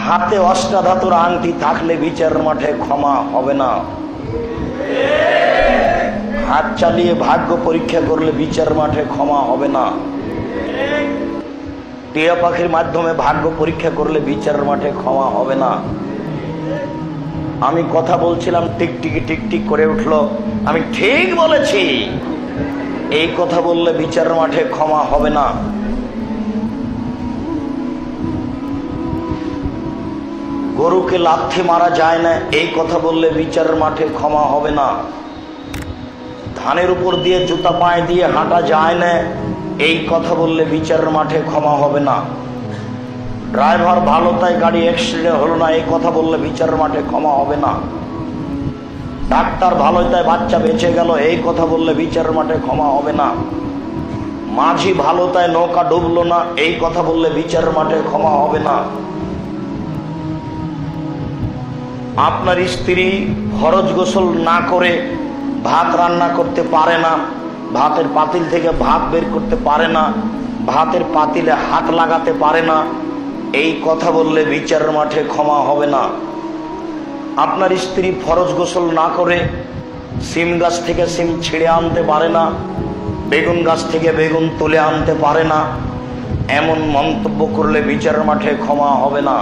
হাতে অষ্টাধাতুর আংটি থাকলে বিচার মাঠে ক্ষমা হবে না। হাত চালিয়ে ভাগ্য পরীক্ষা করলে বিচার মাঠে ক্ষমা হবে না। টিয়া পাখির মাধ্যমে ভাগ্য পরীক্ষা করলে বিচার মাঠে ক্ষমা হবে না। আমি কথা বলছিলাম, টিকটিকি টিকটিক করে উঠলো, আমি ঠিক বলেছি। এই কথা বললে বিচার মাঠে ক্ষমা হবে না। গরুকে লাথি মারা যায় না, এই কথা বললে বিচার মাঠে ক্ষমা হবে না। ধানের উপর দিয়ে জুতা পায়ে দিয়ে হাঁটা যায় না, এই কথা বললে বিচার মাঠে ক্ষমা হবে না। ড্রাইভার ভালো তাই গাড়ি অ্যাক্সিডেন্ট হলো না, এই কথা বললে বিচার মাঠে ক্ষমা হবে না। ডাক্তার ভালো তাই বাচ্চা বেঁচে গেল, এই কথা বললে বিচার মাঠে ক্ষমা হবে না। মাঝি ভালো তাই নৌকা ডুবলো না, এই কথা বললে বিচার মাঠে ক্ষমা হবে না। আপনার স্ত্রী ফরজ গোসল না করে ভাত রান্না করতে পারে না, ভাতের পাতিল থেকে ভাত বের করতে পারে না, ভাতের পাতিলে হাত লাগাতে পারে না, এই কথা বললে বিচার মাঠে ক্ষমা হবে না। আপনার স্ত্রী ফরজ গোসল না করে সিম গাছ থেকে সিম ছিঁড়ে আনতে পারে না, বেগুন গাছ থেকে বেগুন তুলে আনতে পারে না, এমন মন্তব্য করলে বিচার মাঠে ক্ষমা হবে না।